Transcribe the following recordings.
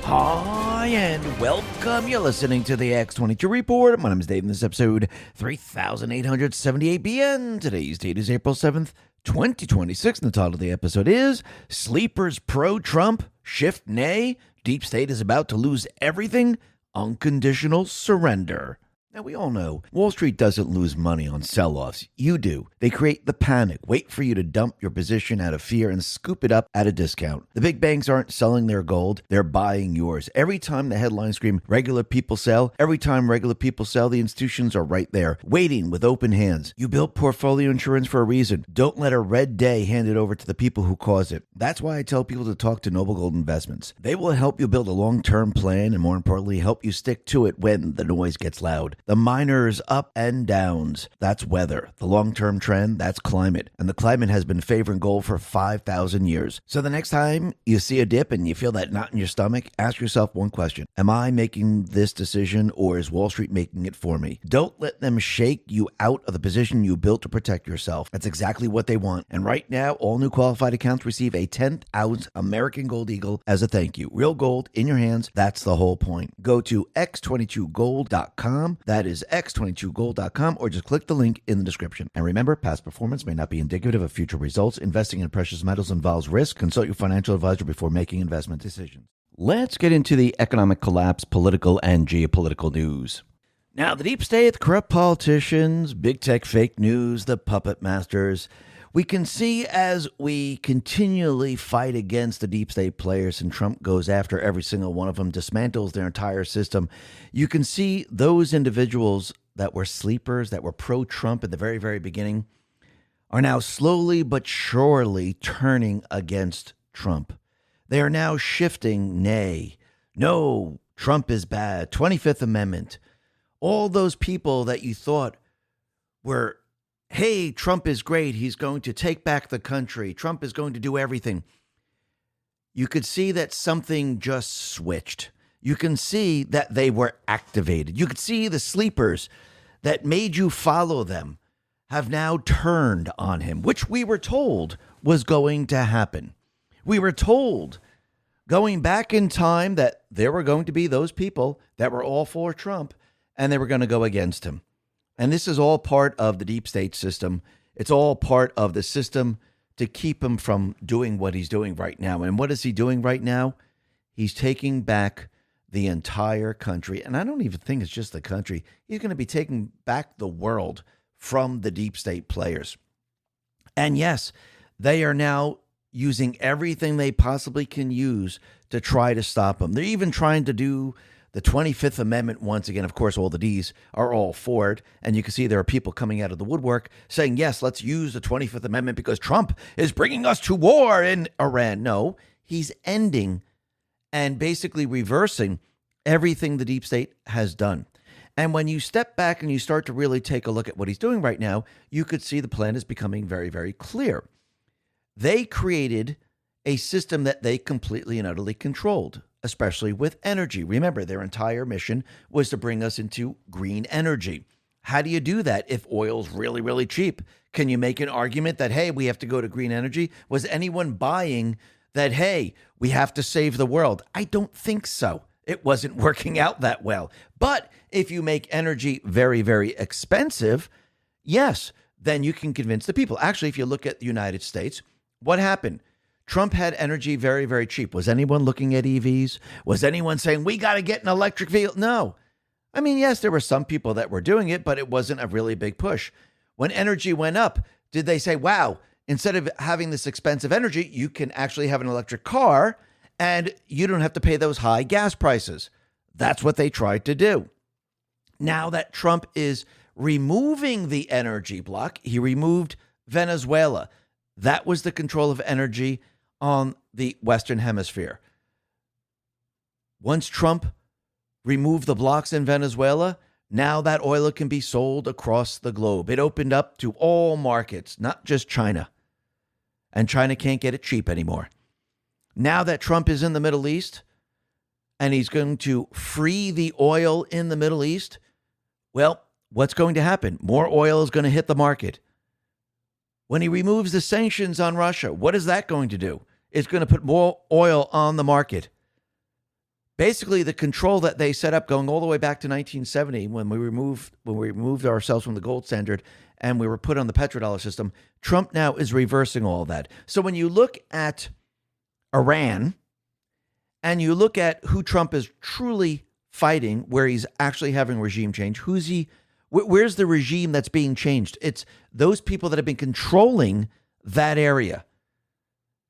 Hi, and welcome. You're listening to the X22 Report. My name is Dave, and this is episode 3878 BN. Today's date is April 7th, 2026, and the title of the episode is Sleepers Pro-Trump, Shift Nay, Deep State is about to lose everything, Unconditional Surrender. Now, we all know Wall Street doesn't lose money on sell-offs. You do. They create the panic, wait for you to dump your position out of fear and scoop it up at a discount. The big banks aren't selling their gold, they're buying yours. Every time the headlines scream, regular people sell, every time regular people sell, the institutions are right there, waiting with open hands. You built portfolio insurance for a reason. Don't let a red day hand it over to the people who cause it. That's why I tell people to talk to Noble Gold Investments. They will help you build a long-term plan and, more importantly, help you stick to it when the noise gets loud. The minors' up and downs, that's weather. The long-term trend, that's climate. And the climate has been favoring gold for 5,000 years. So the next time you see a dip and you feel that knot in your stomach, ask yourself one question. Am I making this decision, or is Wall Street making it for me? Don't let them shake you out of the position you built to protect yourself. That's exactly what they want. And right now, all new qualified accounts receive a 10th ounce American Gold Eagle as a thank you. Real gold in your hands, that's the whole point. Go to X22Gold.com. That is X22Gold.com, or just click the link in the description. And remember, past performance may not be indicative of future results. Investing in precious metals involves risk. Consult your financial advisor before making investment decisions. Let's get into the economic collapse, political and geopolitical news. Now, the deep state, the corrupt politicians, big tech fake news, the puppet masters. We can see as we continually fight against the deep state players and Trump goes after every single one of them, dismantles their entire system. You can see those individuals that were sleepers, that were pro-Trump at the very, very beginning, are now slowly but surely turning against Trump. They are now shifting, nay, no, Trump is bad, 25th Amendment. All those people that you thought were, hey, Trump is great, he's going to take back the country, Trump is going to do everything. You could see that something just switched. You can see that they were activated. You could see the sleepers that made you follow them have now turned on him, which we were told was going to happen. We were told going back in time that there were going to be those people that were all for Trump and they were going to go against him. And this is all part of the deep state system. It's all part of the system to keep him from doing what he's doing right now. And what is he doing right now? He's taking back the entire country. And I don't even think it's just the country. He's going to be taking back the world from the deep state players. And yes, they are now using everything they possibly can use to try to stop him. They're even trying to do the 25th Amendment once again. Of course, all the Ds are all for it. And you can see there are people coming out of the woodwork saying, yes, let's use the 25th Amendment because Trump is bringing us to war in Iran. No, he's ending and basically reversing everything the deep state has done. And when you step back and you start to really take a look at what he's doing right now, you could see the plan is becoming very, very clear. They created a system that they completely and utterly controlled, especially with energy. Remember, their entire mission was to bring us into green energy. How do you do that if oil's really, really cheap? Can you make an argument that, hey, we have to go to green energy? Was anyone buying that, hey, we have to save the world? I don't think so. It wasn't working out that well. But if you make energy very, very expensive, yes, then you can convince the people. Actually, if you look at the United States, what happened? Trump had energy very, very cheap. Was anyone looking at EVs? Was anyone saying, we got to get an electric vehicle? No. I mean, yes, there were some people that were doing it, but it wasn't a really big push. When energy went up, did they say, wow, instead of having this expensive energy, you can actually have an electric car and you don't have to pay those high gas prices? That's what they tried to do. Now that Trump is removing the energy block, he removed Venezuela. That was the control of energy on the Western Hemisphere. Once Trump removed the blocks in Venezuela, now that oil can be sold across the globe. It opened up to all markets, not just China. And China can't get it cheap anymore. Now that Trump is in the Middle East and he's going to free the oil in the Middle East, well, what's going to happen? More oil is going to hit the market. When he removes the sanctions on Russia, what is that going to do? It's going to put more oil on the market. Basically, the control that they set up going all the way back to 1970 when we removed ourselves from the gold standard and we were put on the petrodollar system, Trump now is reversing all that. So when you look at Iran and you look at who Trump is truly fighting, where he's actually having regime change, where's the regime that's being changed? It's those people that have been controlling that area.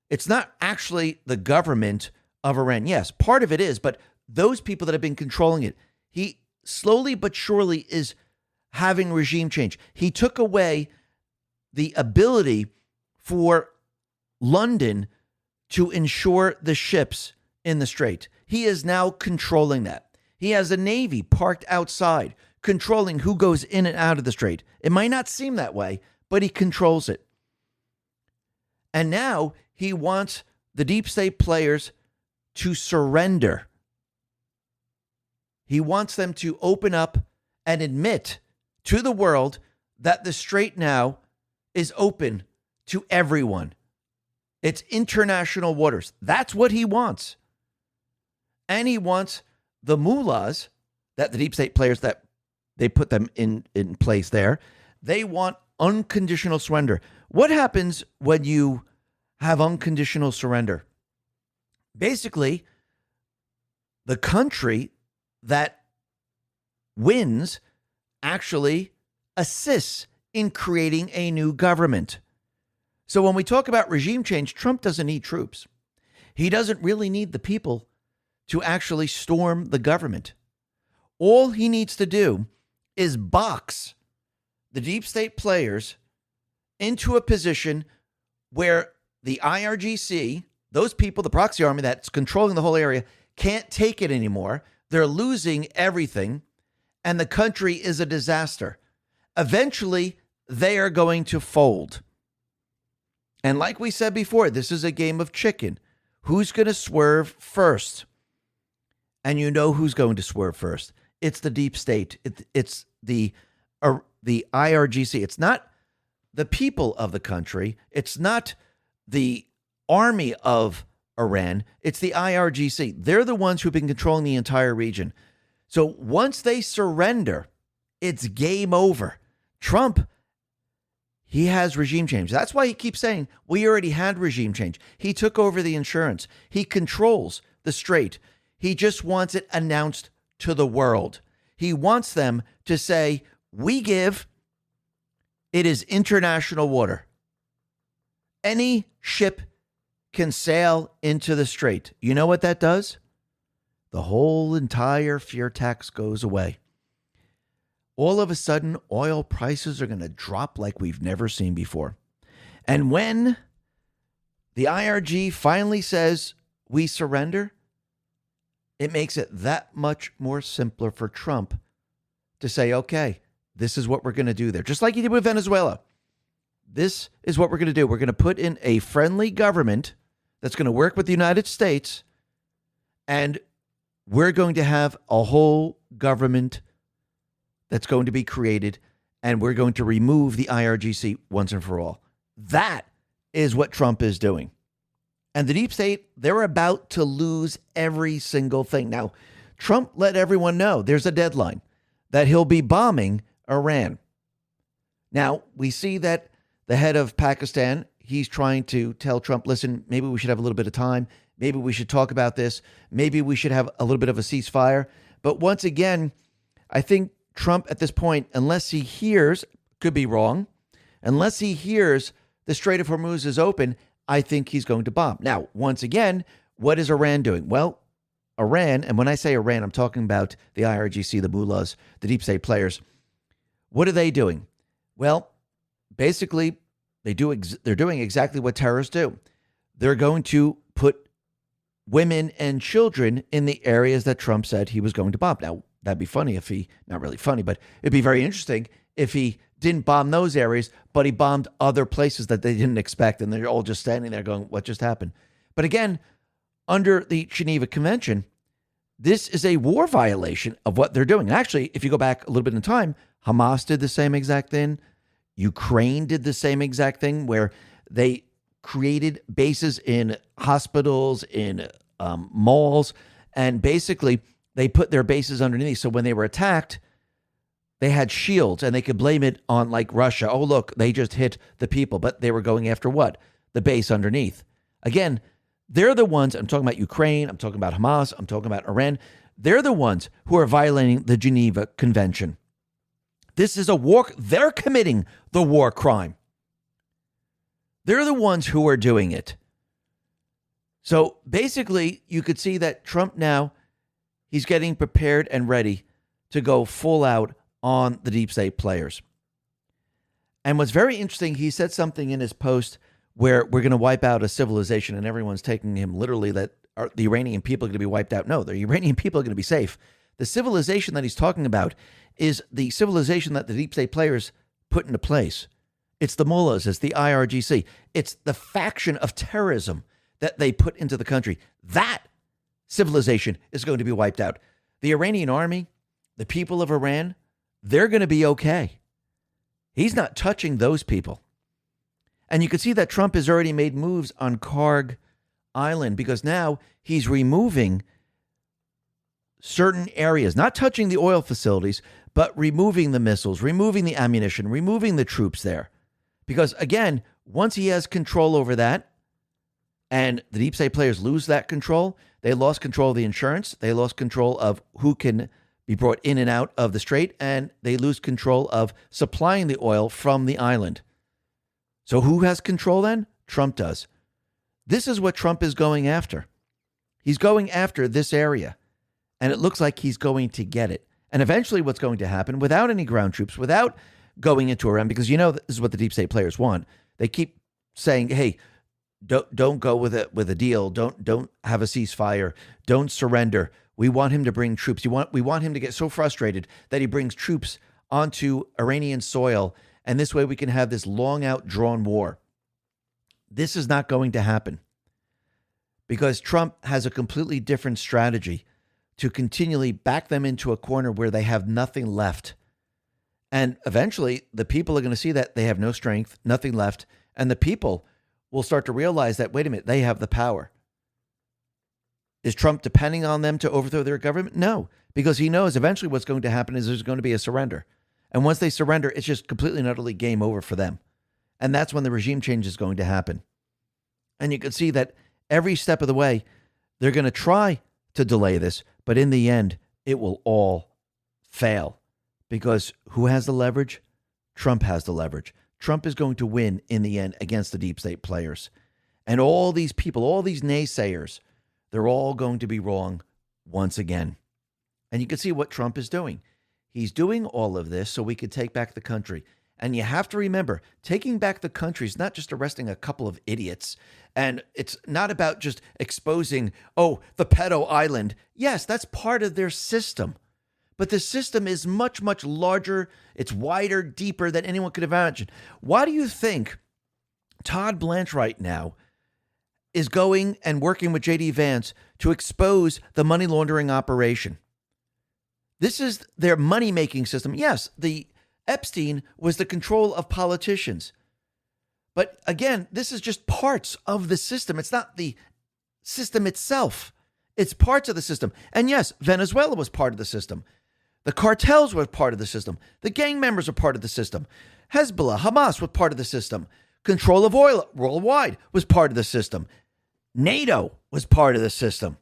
It's not actually the government of Iran. Yes, part of it is, but those people that have been controlling it, he slowly but surely is having regime change. He took away the ability for London to insure the ships in the Strait. He is now controlling that. He has a Navy parked outside, controlling who goes in and out of the Strait. It might not seem that way, but he controls it. And now he wants the deep state players to surrender. He wants them to open up and admit to the world that the Strait now is open to everyone. It's international waters. That's what he wants. And he wants the mullahs, that the deep state players that they put them in place there, they want unconditional surrender. What happens when you have unconditional surrender? Basically, the country that wins actually assists in creating a new government. So when we talk about regime change, Trump doesn't need troops. He doesn't really need the people to actually storm the government. All he needs to do is box the deep state players into a position where the IRGC, those people, the proxy army that's controlling the whole area, can't take it anymore. They're losing everything, and the country is a disaster. Eventually, they are going to fold. And like we said before, this is a game of chicken. Who's going to swerve first? And you know who's going to swerve first. It's the deep state. It's the IRGC. It's not the people of the country. It's not the army of Iran. It's the IRGC. They're the ones who've been controlling the entire region. So once they surrender, it's game over. Trump, he has regime change. That's why he keeps saying, we already had regime change. He took over the insurance. He controls the Strait. He just wants it announced to the world. He wants them to say, we give, it is international water. Any ship can sail into the Strait. You know what that does? The whole entire fear tax goes away. All of a sudden, oil prices are going to drop like we've never seen before. And when the IRG finally says we surrender, it makes it that much more simpler for Trump to say, okay, this is what we're going to do there. Just like he did with Venezuela. This is what we're going to do. We're going to put in a friendly government that's going to work with the United States, and we're going to have a whole government that's going to be created, and we're going to remove the IRGC once and for all. That is what Trump is doing. And the deep state, they're about to lose every single thing. Now, Trump let everyone know there's a deadline that he'll be bombing Iran. Now, we see that the head of Pakistan, he's trying to tell Trump, listen, maybe we should have a little bit of time. Maybe we should talk about this. Maybe we should have a little bit of a ceasefire. But once again, I think Trump at this point, unless he hears, could be wrong, unless he hears the Strait of Hormuz is open, I think he's going to bomb. Now, once again, what is Iran doing? Well, Iran, and when I say Iran, I'm talking about the IRGC, the mullahs, the deep state players. What are they doing? Well, basically, they're doing exactly what terrorists do. They're going to put women and children in the areas that Trump said he was going to bomb. Now, that'd be funny if he, not really funny, but it'd be very interesting if he didn't bomb those areas, but he bombed other places that they didn't expect, and they're all just standing there going, what just happened? But again, under the Geneva Convention, this is a war violation of what they're doing. And actually, if you go back a little bit in time, Hamas did the same exact thing. Ukraine did the same exact thing, where they created bases in hospitals, in malls, And basically, they put their bases underneath. So when they were attacked, they had shields and they could blame it on like Russia. Oh, look, they just hit the people. But they were going after what? The base underneath. Again, they're the ones, I'm talking about Ukraine, I'm talking about Hamas, I'm talking about Iran. They're the ones who are violating the Geneva Convention. This is a war. They're committing the war crime. They're the ones who are doing it. So basically, you could see that Trump now, he's getting prepared and ready to go full out on the deep state players. And what's very interesting, he said something in his post where we're going to wipe out a civilization, and everyone's taking him literally that the Iranian people are going to be wiped out. No, the Iranian people are going to be safe. The civilization that he's talking about is the civilization that the deep state players put into place. It's the mullahs, it's the IRGC, it's the faction of terrorism that they put into the country. That civilization is going to be wiped out. The Iranian army, the people of Iran, they're going to be okay. He's not touching those people. And you can see that Trump has already made moves on Karg Island because now he's removing certain areas, not touching the oil facilities, but removing the missiles, removing the ammunition, removing the troops there. Because again, once he has control over that, and the deep state players lose that control, they lost control of the insurance, they lost control of who can be brought in and out of the strait, and they lose control of supplying the oil from the island. So who has control then? Trump does. This is what Trump is going after. He's going after this area, and it looks like he's going to get it. And eventually what's going to happen, without any ground troops, without going into Iran, because you know this is what the deep state players want. They keep saying, hey, don't go with a deal. Don't have a ceasefire. Don't surrender. We want him to bring troops. We want him to get so frustrated that he brings troops onto Iranian soil, and this way we can have this long out drawn war. This is not going to happen because Trump has a completely different strategy to continually back them into a corner where they have nothing left. And eventually the people are going to see that they have no strength, nothing left, and the people will start to realize that, wait a minute, they have the power. Is Trump depending on them to overthrow their government? No, because he knows eventually what's going to happen is there's going to be a surrender. And once they surrender, it's just completely and utterly game over for them. And that's when the regime change is going to happen. And you can see that every step of the way, they're going to try to delay this, but in the end, it will all fail. Because who has the leverage? Trump has the leverage. Trump is going to win in the end against the deep state players. And all these people, all these naysayers, they're all going to be wrong once again. And you can see what Trump is doing. He's doing all of this so we could take back the country. And you have to remember, taking back the country is not just arresting a couple of idiots. And it's not about just exposing, the pedo island. Yes, that's part of their system. But the system is much, much larger. It's wider, deeper than anyone could imagine. Why do you think Todd Blanche right now is going and working with J.D. Vance to expose the money laundering operation? This is their money-making system. Yes, the Epstein was the control of politicians. But again, this is just parts of the system. It's not the system itself. It's parts of the system. And yes, Venezuela was part of the system. The cartels were part of the system. The gang members were part of the system. Hezbollah, Hamas was part of the system. Control of oil worldwide was part of the system. NATO was part of the system.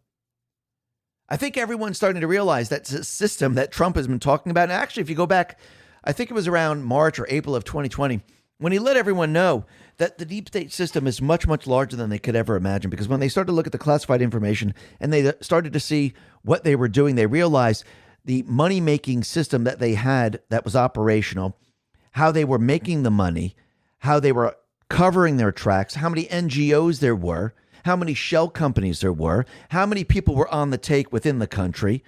I think everyone's starting to realize that system that Trump has been talking about. And actually, if you go back, I think it was around March or April of 2020, when he let everyone know that the deep state system is much, much larger than they could ever imagine. Because when they started to look at the classified information and they started to see what they were doing, they realized the money-making system that they had that was operational, how they were making the money, how they were covering their tracks, how many NGOs there were, how many shell companies there were, how many people were on the take within the country,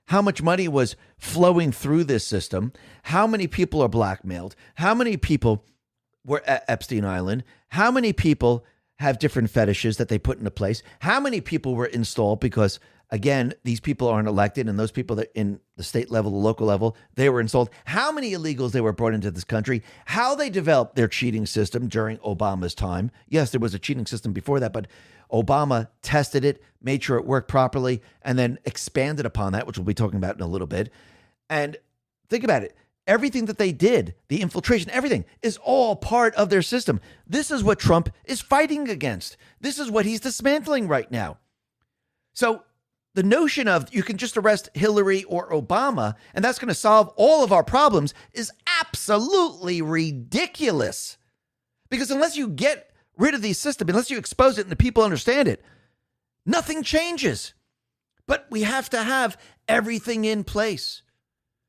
how much money was flowing through this system, how many people are blackmailed, how many people were at Epstein Island, how many people have different fetishes that they put into place, how many people were installed because Again, these people aren't elected, and those people that in the state level, the local level, they were installed. How many illegals they were brought into this country, how they developed their cheating system during Obama's time. Yes, there was a cheating system before that, but Obama tested it, made sure it worked properly, and then expanded upon that, which we'll be talking about in a little bit. And think about it. Everything that they did, the infiltration, everything is all part of their system. This is what Trump is fighting against. This is what he's dismantling right now. So the notion of you can just arrest Hillary or Obama and that's going to solve all of our problems is absolutely ridiculous. Because unless you get rid of the system, unless you expose it and the people understand it, nothing changes. But we have to have everything in place.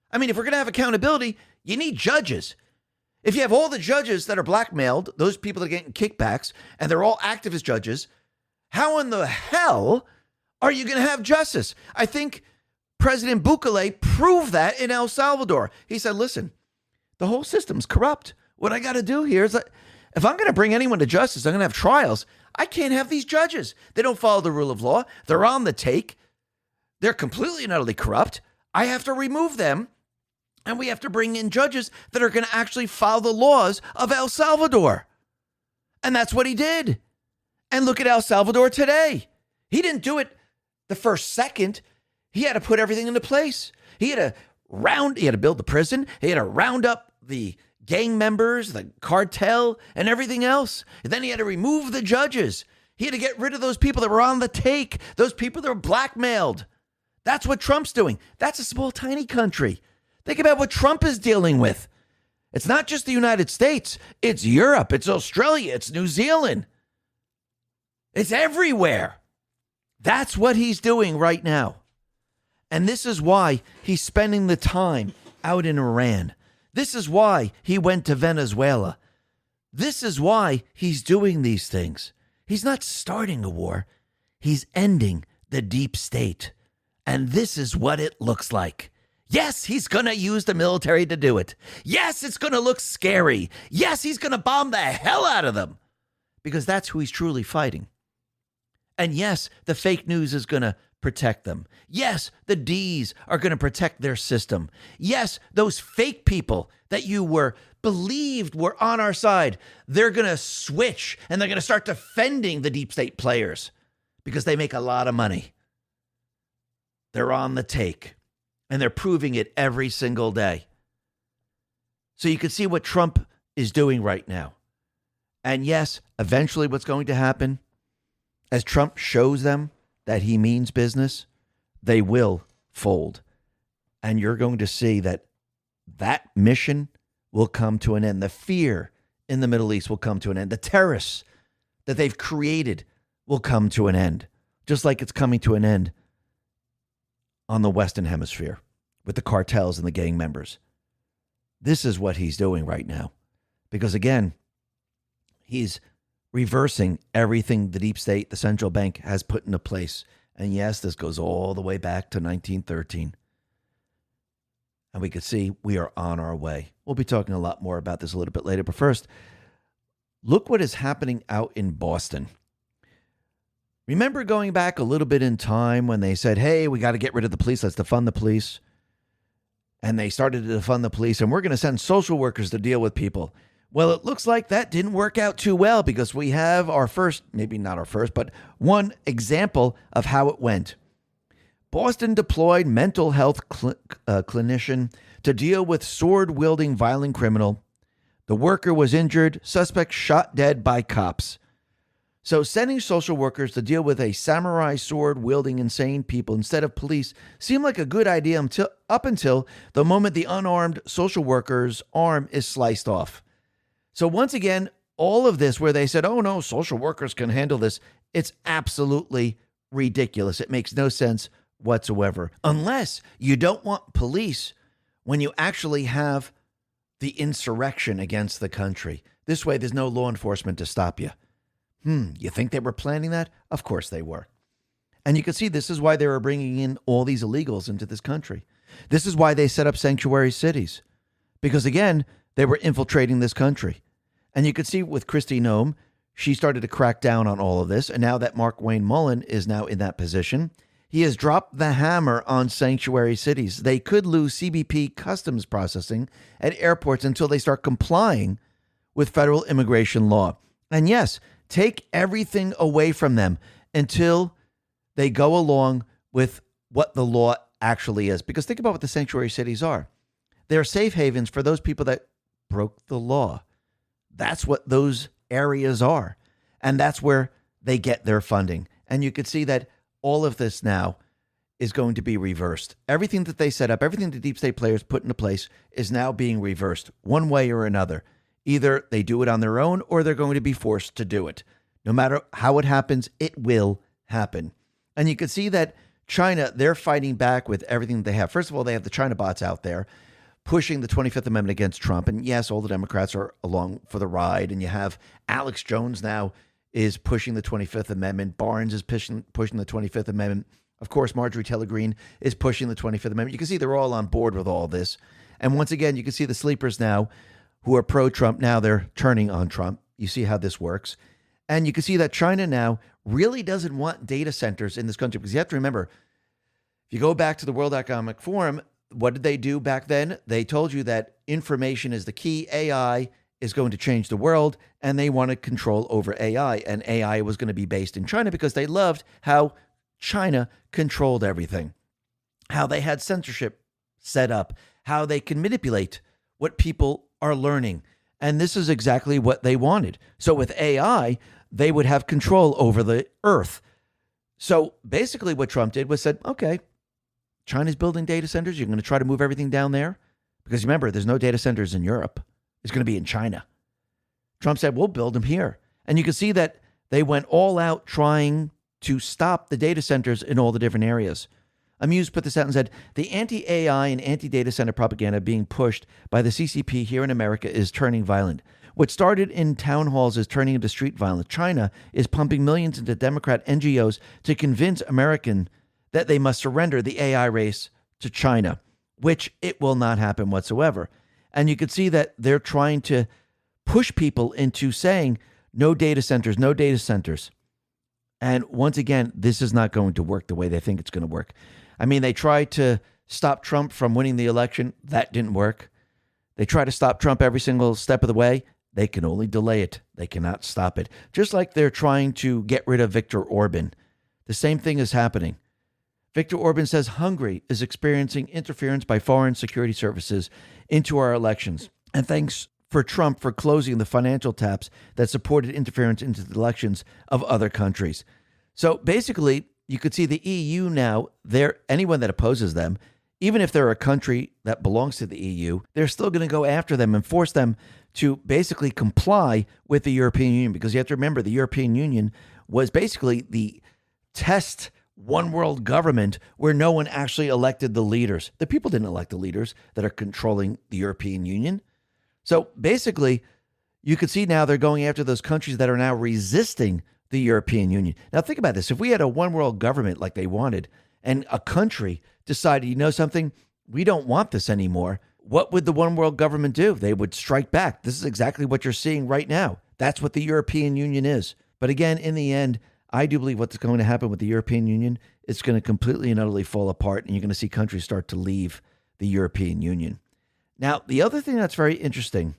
I mean, if we're going to have accountability, you need judges. If you have all the judges that are blackmailed, those people that are getting kickbacks, and they're all activist judges, how in the hell are you going to have justice? I think President Bukele proved that in El Salvador. He said, listen, the whole system's corrupt. What I got to do here is if I'm going to bring anyone to justice, I'm going to have trials. I can't have these judges. They don't follow the rule of law. They're on the take. They're completely and utterly corrupt. I have to remove them. And we have to bring in judges that are going to actually follow the laws of El Salvador. And that's what he did. And look at El Salvador today. He didn't do it the first second. He had to put everything into place. He had to build the prison. He had to round up the gang members, the cartel, and everything else. And then he had to remove the judges. He had to get rid of those people that were on the take, those people that were blackmailed. That's what Trump's doing. That's a small, tiny country. Think about what Trump is dealing with. It's not just the United States. It's Europe. It's Australia. It's New Zealand. It's everywhere. That's what he's doing right now. And this is why he's spending the time out in Iran. This is why he went to Venezuela. This is why he's doing these things. He's not starting a war. He's ending the deep state. And this is what it looks like. Yes, he's going to use the military to do it. Yes, it's going to look scary. Yes, he's going to bomb the hell out of them because that's who he's truly fighting. And yes, the fake news is going to protect them. Yes, the D's are going to protect their system. Yes, those fake people that you believed were on our side, they're going to switch and they're going to start defending the deep state players because they make a lot of money. They're on the take. And they're proving it every single day. So you can see what Trump is doing right now. And yes, eventually what's going to happen, as Trump shows them that he means business, they will fold. And you're going to see that mission will come to an end. The fear in the Middle East will come to an end. The terrorists that they've created will come to an end. Just like it's coming to an end on the Western Hemisphere with the cartels and the gang members. This is what he's doing right now. Because again, he's reversing everything the deep state, the central bank has put into place. And yes, this goes all the way back to 1913. And we can see we are on our way. We'll be talking a lot more about this a little bit later. But first, look what is happening out in Boston. Remember going back a little bit in time when they said, hey, we got to get rid of the police. Let's defund the police. And they started to defund the police. And we're going to send social workers to deal with people. Well, it looks like that didn't work out too well because we have our first, maybe not our first, but one example of how it went. Boston deployed mental health clinician to deal with sword-wielding violent criminal. The worker was injured. Suspect shot dead by cops. So sending social workers to deal with a samurai sword-wielding insane people instead of police seemed like a good idea up until the moment the unarmed social worker's arm is sliced off. So once again, all of this where they said, oh no, social workers can handle this, it's absolutely ridiculous. It makes no sense whatsoever. Unless you don't want police when you actually have the insurrection against the country. This way, there's no law enforcement to stop you. You think they were planning that? Of course they were. And you can see this is why they were bringing in all these illegals into this country. This is why they set up sanctuary cities. Because again, they were infiltrating this country. And you could see with Kristi Noem, she started to crack down on all of this. And now that Mark Wayne Mullen is now in that position, He has dropped the hammer on sanctuary cities. They could lose CBP customs processing at airports until they start complying with federal immigration law. And yes, take everything away from them until they go along with what the law actually is. Because think about what the sanctuary cities are. They're safe havens for those people that broke the law. That's what those areas are. And that's where they get their funding. And you could see that all of this now is going to be reversed. Everything that they set up, everything the deep state players put into place is now being reversed one way or another. Either they do it on their own or they're going to be forced to do it. No matter how it happens, it will happen. And you can see that China, they're fighting back with everything they have. First of all, they have the China bots out there pushing the 25th Amendment against Trump. And yes, all the Democrats are along for the ride. And you have Alex Jones now is pushing the 25th Amendment. Barnes is pushing the 25th Amendment. Of course, Marjorie Taylor Greene is pushing the 25th Amendment. You can see they're all on board with all this. And once again, you can see the sleepers now who are pro-Trump. Now they're turning on Trump. You see how this works. And you can see that China now really doesn't want data centers in this country, because you have to remember, if you go back to the World Economic Forum, what did they do back then? They told you that information is the key. AI is going to change the world, and they wanted control over AI. And AI was going to be based in China because they loved how China controlled everything, how they had censorship set up, how they can manipulate what people are learning. And this is exactly what they wanted. So with AI, they would have control over the earth. So basically what Trump did was said, okay, China's building data centers. You're going to try to move everything down there? Because remember, there's no data centers in Europe. It's going to be in China. Trump said, we'll build them here. And you can see that they went all out trying to stop the data centers in all the different areas. Amuse put this out and said, the anti-AI and anti-data center propaganda being pushed by the CCP here in America is turning violent. What started in town halls is turning into street violence. China is pumping millions into Democrat NGOs to convince Americans that they must surrender the AI race to China, which it will not happen whatsoever. And you can see that they're trying to push people into saying no data centers, no data centers. And once again, this is not going to work the way they think it's going to work. I mean, they tried to stop Trump from winning the election. That didn't work. They try to stop Trump every single step of the way. They can only delay it. They cannot stop it. Just like they're trying to get rid of Viktor Orban. The same thing is happening. Viktor Orban says Hungary is experiencing interference by foreign security services into our elections. And thanks for Trump for closing the financial taps that supported interference into the elections of other countries. So basically, you could see the EU now, anyone that opposes them, even if they're a country that belongs to the EU, they're still going to go after them and force them to basically comply with the European Union. Because you have to remember, the European Union was basically the test one world government where no one actually elected the leaders. The people didn't elect the leaders that are controlling the European Union. So basically, you can see now they're going after those countries that are now resisting the European Union. Now think about this. If we had a one world government like they wanted, and a country decided, you know something, we don't want this anymore, what would the one world government do? They would strike back. This is exactly what you're seeing right now. That's what the European Union is. But again, in the end, I do believe what's going to happen with the European Union, it's going to completely and utterly fall apart, and you're going to see countries start to leave the European Union. Now, the other thing that's very interesting,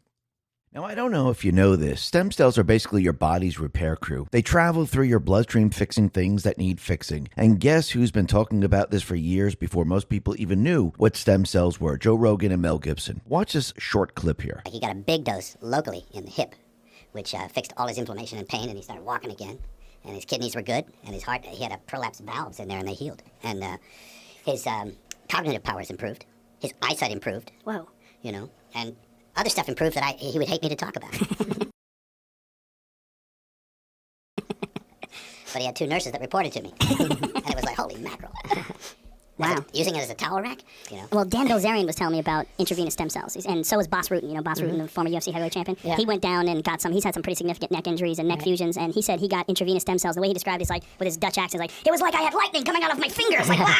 now I don't know if you know this, stem cells are basically your body's repair crew. They travel through your bloodstream fixing things that need fixing. And guess who's been talking about this for years before most people even knew what stem cells were? Joe Rogan and Mel Gibson. Watch this short clip here. He got a big dose locally in the hip, which fixed all his inflammation and pain, and he started walking again. And his kidneys were good, and his heart, he had a prolapsed valves in there, and they healed. And his cognitive powers improved. His eyesight improved. Whoa. You know, and other stuff improved that he would hate me to talk about. But he had 2 nurses that reported to me. And it was like, holy mackerel. Wow. Using it as a towel rack, you know. Well, Dan Bilzerian was telling me about intravenous stem cells, and so was Boss Rutan. You know, Boss Rutan, the former UFC heavyweight champion. Yeah. He went down and got he's had some pretty significant neck injuries and neck fusions, and he said he got intravenous stem cells. The way he described it is like, with his Dutch accent, like, it was like I had lightning coming out of my fingers, like, wah!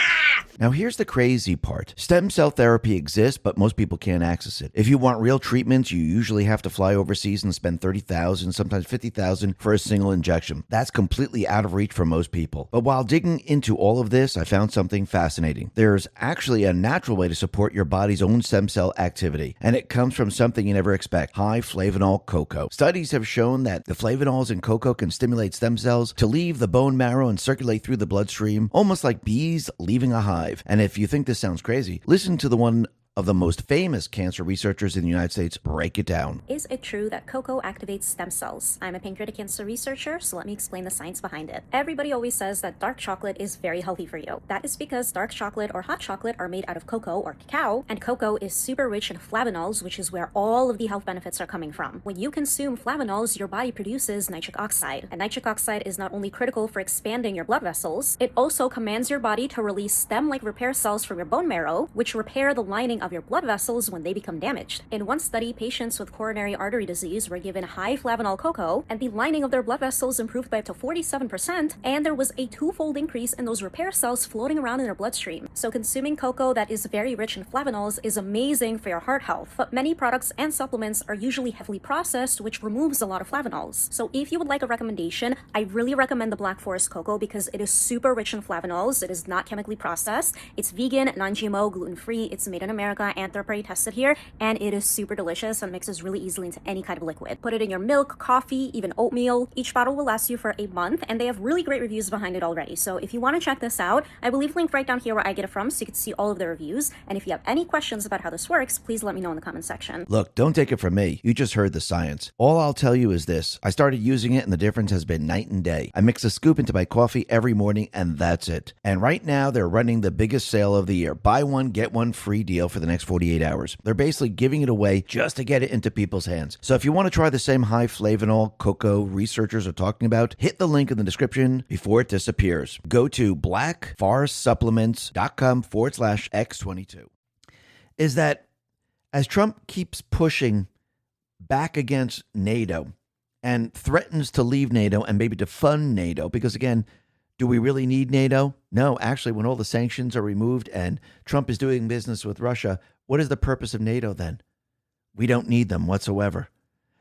Now, here's the crazy part. Stem cell therapy exists, but most people can't access it. If you want real treatments, you usually have to fly overseas and spend $30,000, sometimes $50,000 for a single injection. That's completely out of reach for most people. But while digging into all of this, I found something fascinating. There's actually a natural way to support your body's own stem cell activity, and it comes from something you never expect: high Flavanol cocoa. Studies have shown that the flavanols in cocoa can stimulate stem cells to leave the bone marrow and circulate through the bloodstream, almost like bees leaving a hive. And if you think this sounds crazy, listen to the one of the most famous cancer researchers in the United States break it down. Is it true that cocoa activates stem cells? I'm a pancreatic cancer researcher, so let me explain the science behind it. Everybody always says that dark chocolate is very healthy for you. That is because dark chocolate or hot chocolate are made out of cocoa or cacao, and cocoa is super rich in flavanols, which is where all of the health benefits are coming from. When you consume flavanols, your body produces nitric oxide, and nitric oxide is not only critical for expanding your blood vessels, it also commands your body to release stem-like repair cells from your bone marrow, which repair the lining of your blood vessels when they become damaged. In one study, patients with coronary artery disease were given high flavanol cocoa, and the lining of their blood vessels improved by up to 47%, and there was a twofold increase in those repair cells floating around in their bloodstream. So consuming cocoa that is very rich in flavanols is amazing for your heart health, but many products and supplements are usually heavily processed, which removes a lot of flavanols. So if you would like a recommendation, I really recommend the Black Forest cocoa because it is super rich in flavanols. It is not chemically processed. It's vegan, non-GMO, gluten-free. It's made in America and third-party tested here, and it is super delicious and mixes really easily into any kind of liquid. Put it in your milk, coffee, even oatmeal. Each bottle will last you for a month, and they have really great reviews behind it already. So if you want to check this out, I will leave a link right down here where I get it from so you can see all of the reviews. And if you have any questions about how this works, please let me know in the comment section. Look, don't take it from me. You just heard the science. All I'll tell you is this. I started using it and the difference has been night and day. I mix a scoop into my coffee every morning and that's it. And right now they're running the biggest sale of the year. Buy one, get one free deal for the next 48 hours. They're basically giving it away just to get it into people's hands. So if you want to try the same high flavanol cocoa researchers are talking about, hit the link in the description before it disappears. Go to blackforestsupplements.com/X22. Is that as Trump keeps pushing back against NATO and threatens to leave NATO and maybe to fund NATO, because again, do we really need NATO? No, actually, when all the sanctions are removed and Trump is doing business with Russia, what is the purpose of NATO then? We don't need them whatsoever.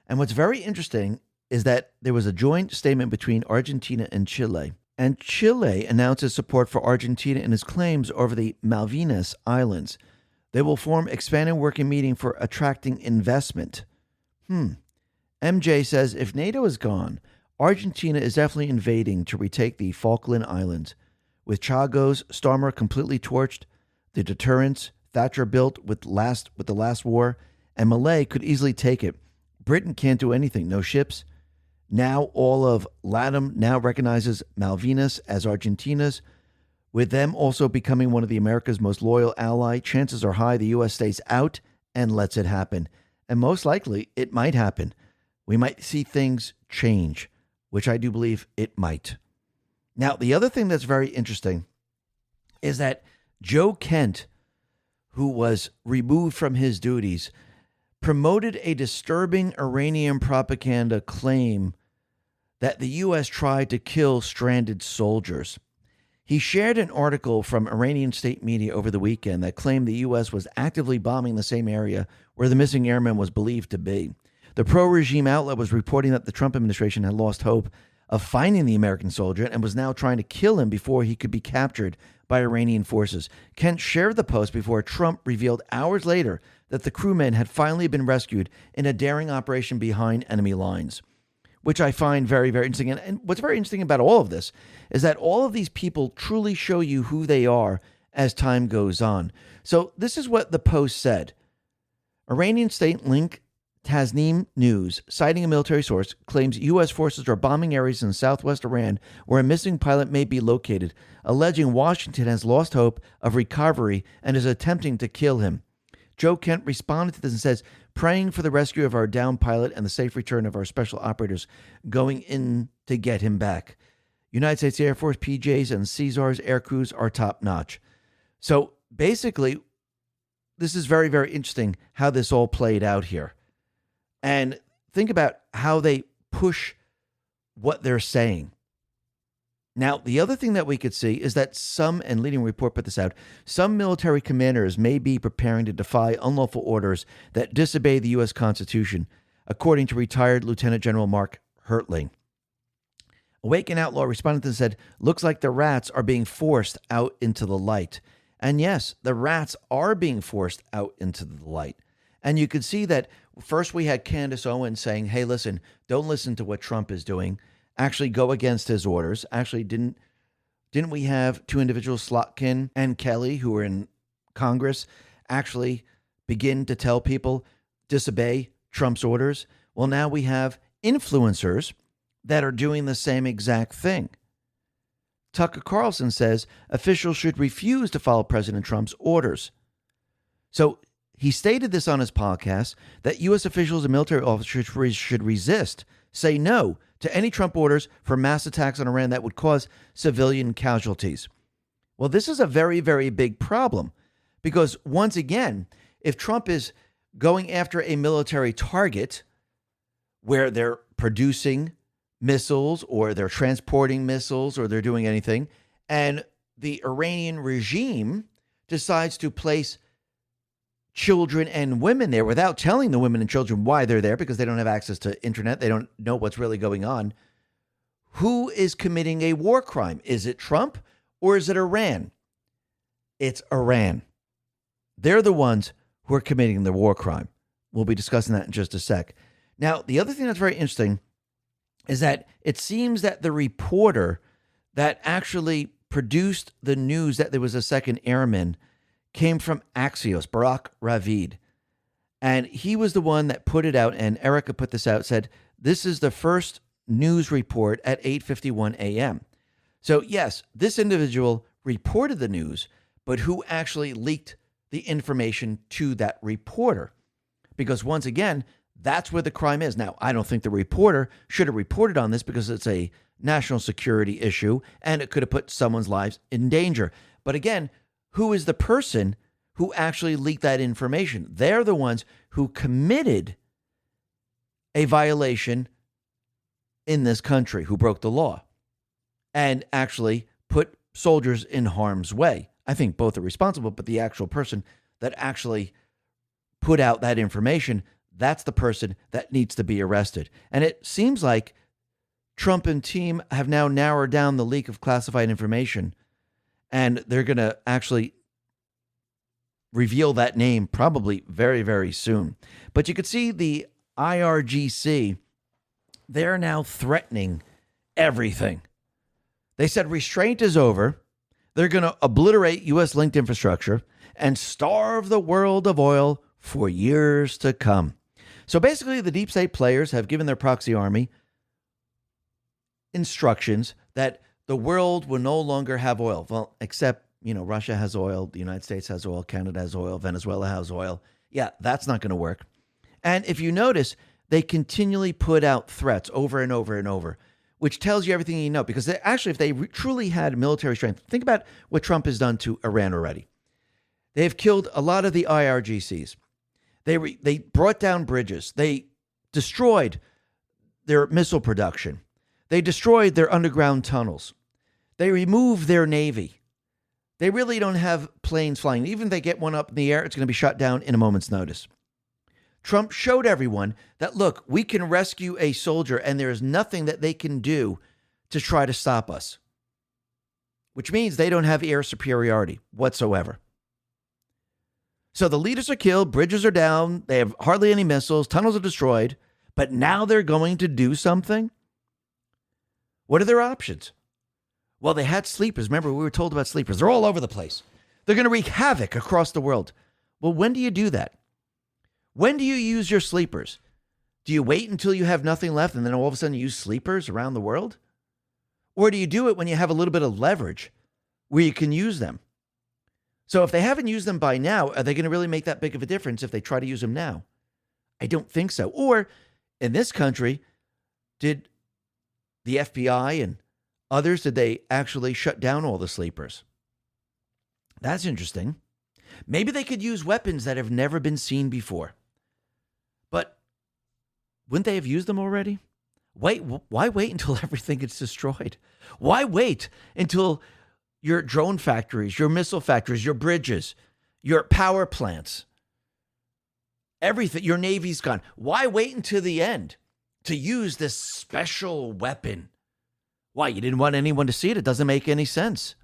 And what's very interesting is that there was a joint statement between Argentina and Chile. And Chile announces support for Argentina in its claims over the Malvinas Islands. They will form expanded working meeting for attracting investment. MJ says if NATO is gone, Argentina is definitely invading to retake the Falkland Islands. With Chagos Starmer completely torched, the deterrence Thatcher built with the last war, and Malay could easily take it. Britain can't do anything, no ships. Now all of LATAM now recognizes Malvinas as Argentina's. With them also becoming one of the America's most loyal ally, chances are high the U.S. stays out and lets it happen. And most likely, it might happen. We might see things change, which I do believe it might. Now, the other thing that's very interesting is that Joe Kent, who was removed from his duties, promoted a disturbing Iranian propaganda claim that the U.S. tried to kill stranded soldiers. He shared an article from Iranian state media over the weekend that claimed the U.S. was actively bombing the same area where the missing airman was believed to be. The pro-regime outlet was reporting that the Trump administration had lost hope of finding the American soldier and was now trying to kill him before he could be captured by Iranian forces. Kent shared the post before Trump revealed hours later that the crewmen had finally been rescued in a daring operation behind enemy lines, which I find very, very interesting. And what's very interesting about all of this is that all of these people truly show you who they are as time goes on. So this is what the post said. Iranian state link Tasnim News, citing a military source, claims U.S. forces are bombing areas in southwest Iran where a missing pilot may be located, alleging Washington has lost hope of recovery and is attempting to kill him. Joe Kent responded to this and says, praying for the rescue of our downed pilot and the safe return of our special operators going in to get him back. United States Air Force PJs and Caesars air crews are top notch. So basically, this is very, very interesting how this all played out here. And think about how they push what they're saying. Now, the other thing that we could see is that and Leading Report put this out, some military commanders may be preparing to defy unlawful orders that disobey the U.S. Constitution, according to retired Lieutenant General Mark Hertling. Awaken Outlaw responded and said, looks like the rats are being forced out into the light. And yes, the rats are being forced out into the light. And you could see that first we had Candace Owens saying, hey, listen, don't listen to what Trump is doing. Actually go against his orders. Actually, didn't we have two individuals, Slotkin and Kelly, who were in Congress, actually begin to tell people disobey Trump's orders? Well, now we have influencers that are doing the same exact thing. Tucker Carlson says officials should refuse to follow President Trump's orders. So he stated this on his podcast, that U.S. officials and military officers should resist, say no to any Trump orders for mass attacks on Iran that would cause civilian casualties. Well, this is a very, very big problem because, once again, if Trump is going after a military target where they're producing missiles or they're transporting missiles or they're doing anything, and the Iranian regime decides to place children and women there without telling the women and children why they're there because they don't have access to internet, they don't know what's really going on, who is committing a war crime? Is it Trump or is it Iran? It's Iran. They're the ones who are committing the war crime. We'll be discussing that in just a sec. Now, the other thing that's very interesting is that it seems that the reporter that actually produced the news that there was a second airman came from Axios, Barak Ravid. And he was the one that put it out, and Erica put this out, said, this is the first news report at 8:51 a.m. So yes, this individual reported the news, but who actually leaked the information to that reporter? Because once again, that's where the crime is. Now, I don't think the reporter should have reported on this because it's a national security issue and it could have put someone's lives in danger. But again, who is the person who actually leaked that information? They're the ones who committed a violation in this country, who broke the law and actually put soldiers in harm's way. I think both are responsible, but the actual person that actually put out that information, that's the person that needs to be arrested. And it seems like Trump and team have now narrowed down the leak of classified information, and they're going to actually reveal that name probably very, very soon. But you could see the IRGC, they're now threatening everything. They said restraint is over. They're going to obliterate U.S. linked infrastructure and starve the world of oil for years to come. So basically, the deep state players have given their proxy army instructions that the world will no longer have oil. Well, except, Russia has oil, the United States has oil, Canada has oil, Venezuela has oil. Yeah, that's not going to work. And if you notice, they continually put out threats over and over and over, which tells you everything you know. Because if they truly had military strength, think about what Trump has done to Iran already. They've killed a lot of the IRGCs. They brought down bridges. They destroyed their missile production. They destroyed their underground tunnels. They removed their navy. They really don't have planes flying. Even if they get one up in the air, it's going to be shot down in a moment's notice. Trump showed everyone that, look, we can rescue a soldier and there is nothing that they can do to try to stop us, which means they don't have air superiority whatsoever. So the leaders are killed, bridges are down, they have hardly any missiles, tunnels are destroyed, but now they're going to do something? What are their options? Well, they had sleepers. Remember, we were told about sleepers. They're all over the place. They're going to wreak havoc across the world. Well, when do you do that? When do you use your sleepers? Do you wait until you have nothing left and then all of a sudden you use sleepers around the world? Or do you do it when you have a little bit of leverage where you can use them? So if they haven't used them by now, are they going to really make that big of a difference if they try to use them now? I don't think so. Or in this country, did the FBI and others, did they actually shut down all the sleepers? That's interesting. Maybe they could use weapons that have never been seen before. But wouldn't they have used them already? Why wait until everything gets destroyed? Why wait until your drone factories, your missile factories, your bridges, your power plants, everything, your Navy's gone? Why wait until the end to use this special weapon? Why? You didn't want anyone to see it? It doesn't make any sense.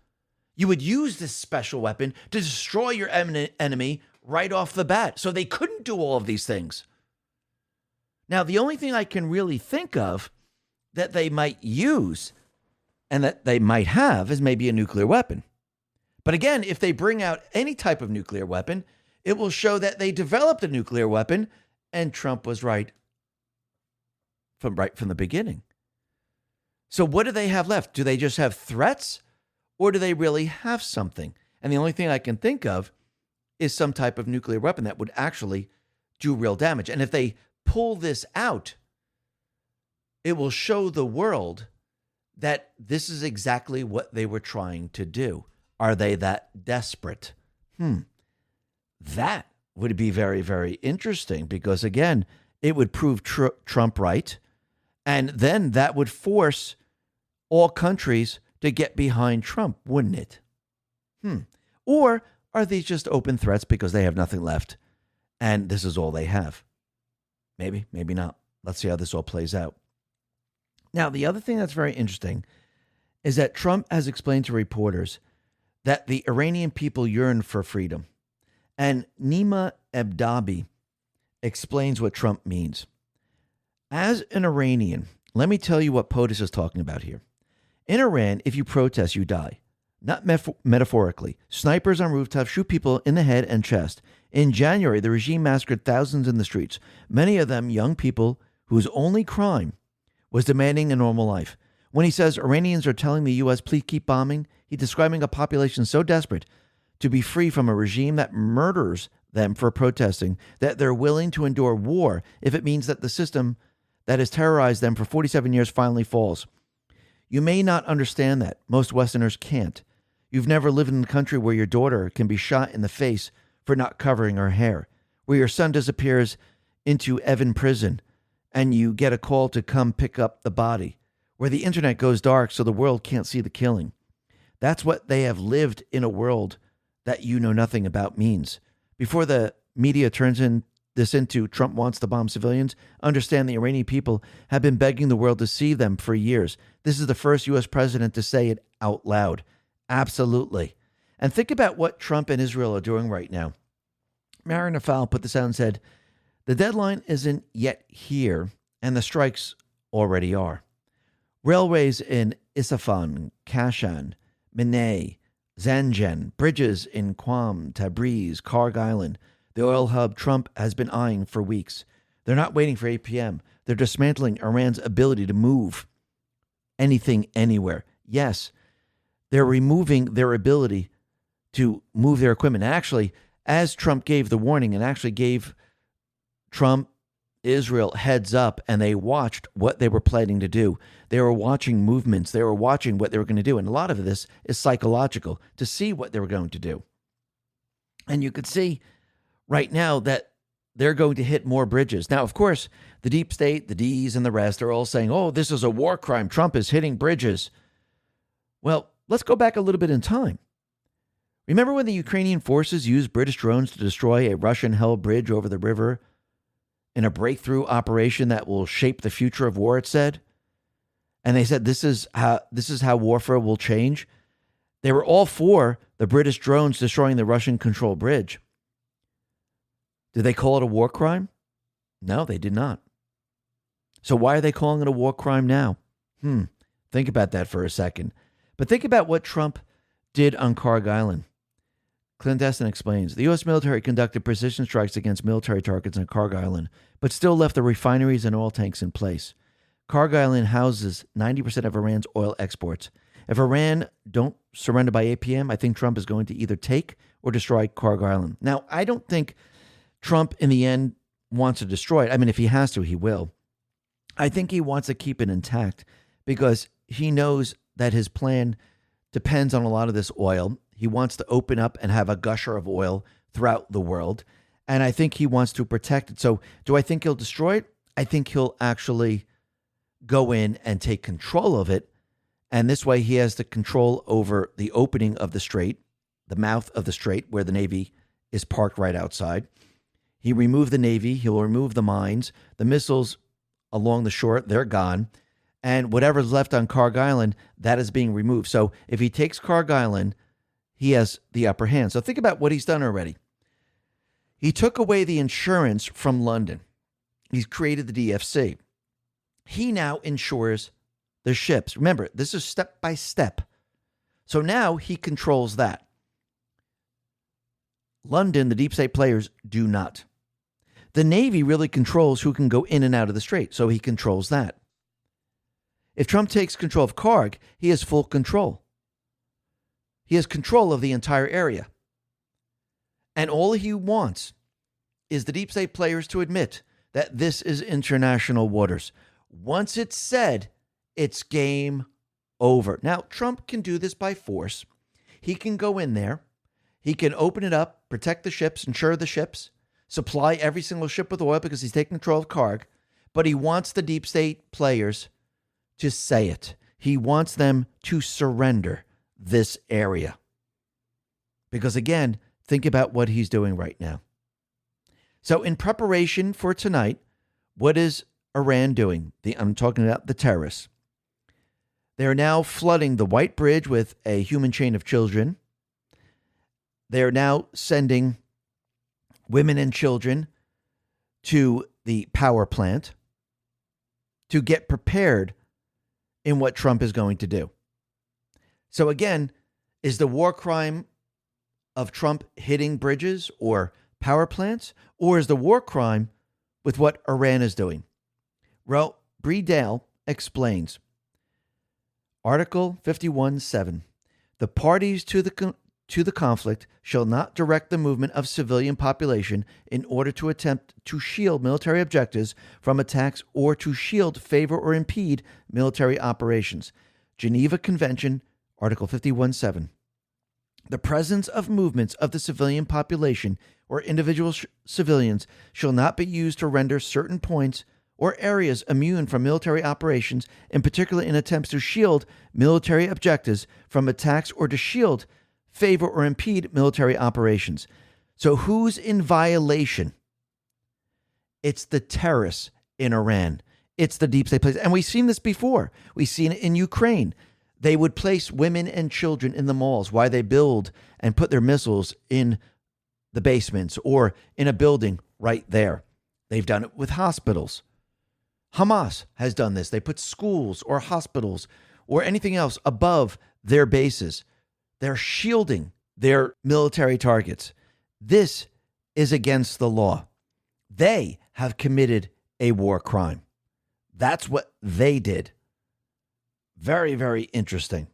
You would use this special weapon to destroy your enemy right off the bat. So they couldn't do all of these things. Now, the only thing I can really think of that they might use and that they might have is maybe a nuclear weapon. But again, if they bring out any type of nuclear weapon, it will show that they developed a nuclear weapon and Trump was right from the beginning. So what do they have left? Do they just have threats or do they really have something? And the only thing I can think of is some type of nuclear weapon that would actually do real damage. And if they pull this out, it will show the world that this is exactly what they were trying to do. Are they that desperate? That would be very, very interesting because, again, it would prove Trump right. And then that would force all countries to get behind Trump, wouldn't it? Or are these just open threats because they have nothing left and this is all they have? Maybe, maybe not. Let's see how this all plays out. Now, the other thing that's very interesting is that Trump has explained to reporters that the Iranian people yearn for freedom. And Nima Ebdabi explains what Trump means. As an Iranian, let me tell you what POTUS is talking about here. In Iran, if you protest, you die. Not metaphorically. Snipers on rooftops shoot people in the head and chest. In January, the regime massacred thousands in the streets, many of them young people whose only crime was demanding a normal life. When he says Iranians are telling the U.S., please keep bombing, he's describing a population so desperate to be free from a regime that murders them for protesting that they're willing to endure war if it means that the system that has terrorized them for 47 years finally falls. You may not understand that. Most Westerners can't. You've never lived in a country where your daughter can be shot in the face for not covering her hair, where your son disappears into Evin prison and you get a call to come pick up the body, where the internet goes dark so the world can't see the killing. That's what they have lived in a world that you know nothing about means. Before the media turns this into Trump wants to bomb civilians, understand the Iranian people have been begging the world to see them for years. This is the first U.S. president to say it out loud. Absolutely. And think about what Trump and Israel are doing right now. Marin Nafal put this out and said, the deadline isn't yet here, and the strikes already are. Railways in Isfahan, Kashan, Minay, Zanjan, bridges in Qom, Tabriz, Karg Island, the oil hub Trump has been eyeing for weeks. They're not waiting for 8 p.m. They're dismantling Iran's ability to move anything anywhere. Yes, they're removing their ability to move their equipment. Actually, as Trump gave the warning and actually gave Trump, Israel heads up, and they watched what they were planning to do. They were watching movements. They were watching what they were going to do. And a lot of this is psychological, to see what they were going to do. And you could see right now that they're going to hit more bridges. Now, of course, the deep state, the Ds, and the rest are all saying, oh, this is a war crime. Trump is hitting bridges. Well, let's go back a little bit in time. Remember when the Ukrainian forces used British drones to destroy a Russian-held bridge over the river in a breakthrough operation that will shape the future of war, it said? And they said this is how warfare will change. They were all for the British drones destroying the Russian-controlled bridge. Did they call it a war crime? No, they did not. So why are they calling it a war crime now? Think about that for a second. But think about what Trump did on Karg Island. Clandestine explains, the U.S. military conducted precision strikes against military targets on Karg Island, but still left the refineries and oil tanks in place. Karg Island houses 90% of Iran's oil exports. If Iran don't surrender by 8 p.m., I think Trump is going to either take or destroy Karg Island. Now, I don't think Trump, in the end, wants to destroy it. I mean, if he has to, he will. I think he wants to keep it intact because he knows that his plan depends on a lot of this oil. He wants to open up and have a gusher of oil throughout the world. And I think he wants to protect it. So do I think he'll destroy it? I think he'll actually go in and take control of it. And this way he has the control over the opening of the strait, the mouth of the strait where the Navy is parked right outside. He removed the Navy. He'll remove the mines. The missiles along the shore, they're gone. And whatever's left on Karg Island, that is being removed. So if he takes Karg Island, he has the upper hand. So think about what he's done already. He took away the insurance from London. He's created the DFC. He now insures the ships. Remember, this is step by step. So now he controls that. London, the deep state players, do not. The Navy really controls who can go in and out of the strait, so he controls that. If Trump takes control of Karg, he has full control. He has control of the entire area. And all he wants is the deep state players to admit that this is international waters. Once it's said, it's game over. Now, Trump can do this by force. He can go in there. He can open it up, protect the ships, insure the ships, supply every single ship with oil because he's taking control of Karg. But he wants the deep state players to say it. He wants them to surrender this area. Because again, think about what he's doing right now. So in preparation for tonight, what is Iran doing? I'm talking about the terrorists. They're now flooding the White Bridge with a human chain of children. They're now sending women and children to the power plant to get prepared in what Trump is going to do. So again, is the war crime of Trump hitting bridges or power plants, or is the war crime with what Iran is doing? Well, Breedale explains. Article 51.7. The parties to the conflict shall not direct the movement of civilian population in order to attempt to shield military objectives from attacks or to shield, favor, or impede military operations. Geneva Convention, Article 51.7. The presence of movements of the civilian population or individual civilians shall not be used to render certain points or areas immune from military operations, in particular in attempts to shield military objectives from attacks or to shield, favor, or impede military operations. So who's in violation? It's the terrorists in Iran. It's the deep state players. And we've seen this before. We've seen it in Ukraine. They would place women and children in the malls while they build and put their missiles in the basements or in a building right there. They've done it with hospitals. Hamas has done this. They put schools or hospitals or anything else above their bases. They're shielding their military targets. This is against the law. They have committed a war crime. That's what they did. Very, very interesting.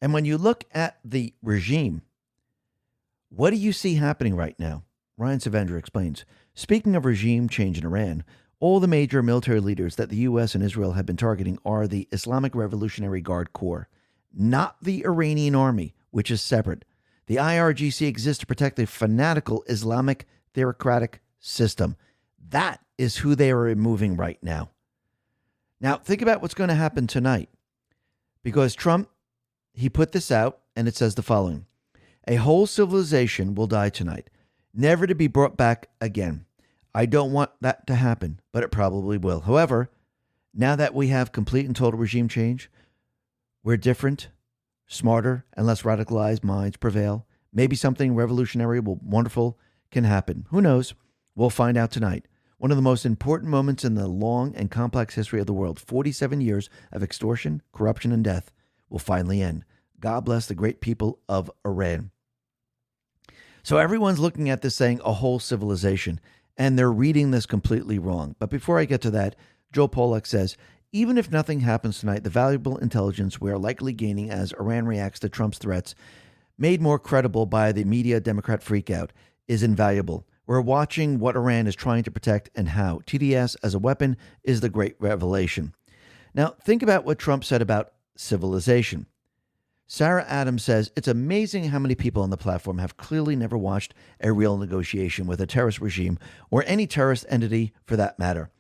And when you look at the regime, what do you see happening right now? Ryan Savender explains. Speaking of regime change in Iran, all the major military leaders that the U.S. and Israel have been targeting are the Islamic Revolutionary Guard Corps, not the Iranian army, which is separate. The IRGC exists to protect the fanatical Islamic theocratic system. That is who they are removing right now. Now, think about what's going to happen tonight. Because Trump, he put this out, and it says the following. A whole civilization will die tonight, never to be brought back again. I don't want that to happen, but it probably will. However, now that we have complete and total regime change, we're different, smarter, and less radicalized minds prevail. Maybe something revolutionary, wonderful can happen. Who knows? We'll find out tonight. One of the most important moments in the long and complex history of the world, 47 years of extortion, corruption, and death, will finally end. God bless the great people of Iran. So everyone's looking at this saying a whole civilization, and they're reading this completely wrong. But before I get to that, Joe Pollack says, even if nothing happens tonight, the valuable intelligence we are likely gaining as Iran reacts to Trump's threats, made more credible by the media Democrat freakout, is invaluable. We're watching what Iran is trying to protect and how. TDS as a weapon is the great revelation. Now, think about what Trump said about civilization. Sarah Adams says, it's amazing how many people on the platform have clearly never watched a real negotiation with a terrorist regime or any terrorist entity for that matter.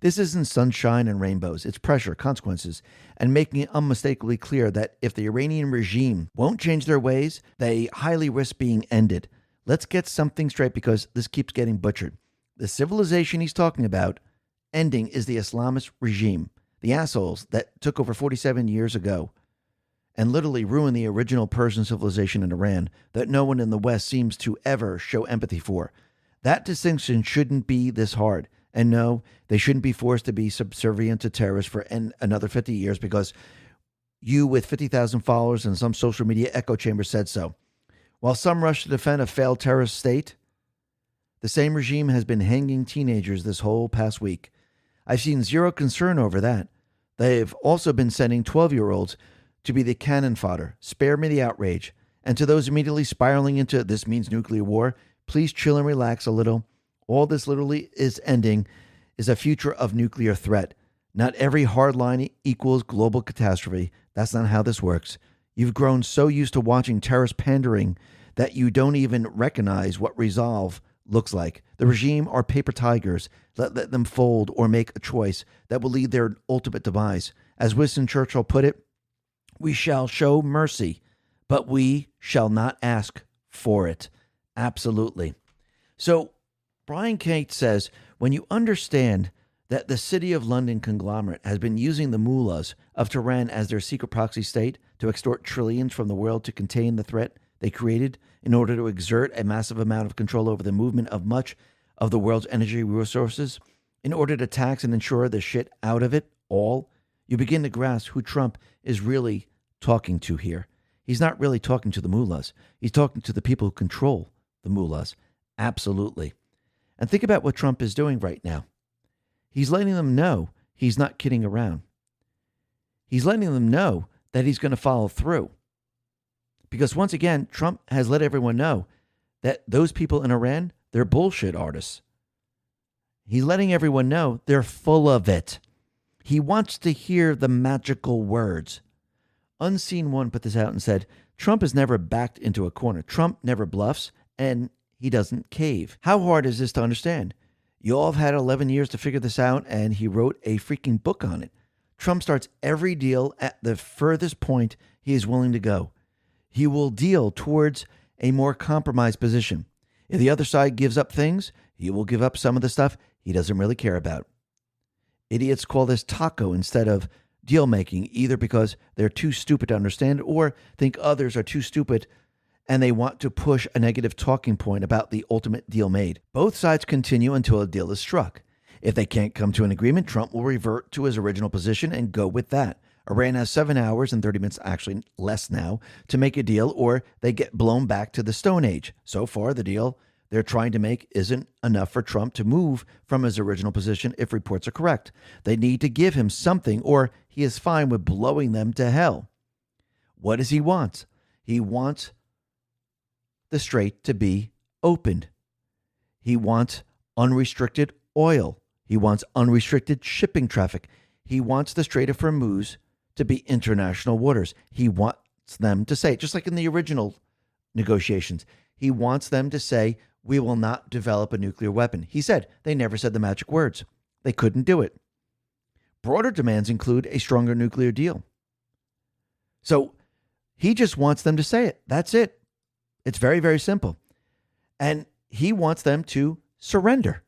This isn't sunshine and rainbows. It's pressure, consequences, and making it unmistakably clear that if the Iranian regime won't change their ways, they highly risk being ended. Let's get something straight because this keeps getting butchered. The civilization he's talking about ending is the Islamist regime, the assholes that took over 47 years ago and literally ruined the original Persian civilization in Iran that no one in the West seems to ever show empathy for. That distinction shouldn't be this hard. And no, they shouldn't be forced to be subservient to terrorists for another 50 years because you with 50,000 followers and some social media echo chamber said so. While some rush to defend a failed terrorist state, the same regime has been hanging teenagers this whole past week. I've seen zero concern over that. They've also been sending 12-year-olds to be the cannon fodder. Spare me the outrage. And to those immediately spiraling into this means nuclear war, please chill and relax a little. All this literally is ending is a future of nuclear threat. Not every hard line equals global catastrophe. That's not how this works. You've grown so used to watching terrorist pandering that you don't even recognize what resolve looks like. The regime are paper tigers. Let them fold or make a choice that will lead their ultimate demise. As Winston Churchill put it, we shall show mercy, but we shall not ask for it. Absolutely. So Brian Kate says, when you understand that the City of London conglomerate has been using the mullahs of Tehran as their secret proxy state to extort trillions from the world to contain the threat they created in order to exert a massive amount of control over the movement of much of the world's energy resources, in order to tax and insure the shit out of it all, you begin to grasp who Trump is really talking to here. He's not really talking to the mullahs. He's talking to the people who control the mullahs. Absolutely. And think about what Trump is doing right now. He's letting them know he's not kidding around. He's letting them know that he's going to follow through. Because once again, Trump has let everyone know that those people in Iran, they're bullshit artists. He's letting everyone know they're full of it. He wants to hear the magical words. Unseen One put this out and said, Trump has never backed into a corner. Trump never bluffs, and he doesn't cave. How hard is this to understand? You all have had 11 years to figure this out, and he wrote a freaking book on it. Trump starts every deal at the furthest point he is willing to go. He will deal towards a more compromised position. If the other side gives up things, he will give up some of the stuff he doesn't really care about. Idiots call this taco instead of deal making, either because they're too stupid to understand or think others are too stupid and they want to push a negative talking point about the ultimate deal made. Both sides continue until a deal is struck. If they can't come to an agreement, Trump will revert to his original position and go with that. Iran has 7 hours and 30 minutes, actually less now, to make a deal, or they get blown back to the Stone Age. So far, the deal they're trying to make isn't enough for Trump to move from his original position if reports are correct. They need to give him something, or he is fine with blowing them to hell. What does he want? He wants the Strait to be opened. He wants unrestricted oil. He wants unrestricted shipping traffic. He wants the Strait of Hormuz to be international waters. He wants them to say, just like in the original negotiations, he wants them to say, we will not develop a nuclear weapon. He said they never said the magic words. They couldn't do it. Broader demands include a stronger nuclear deal. So he just wants them to say it. That's it. It's very, very simple. And he wants them to surrender.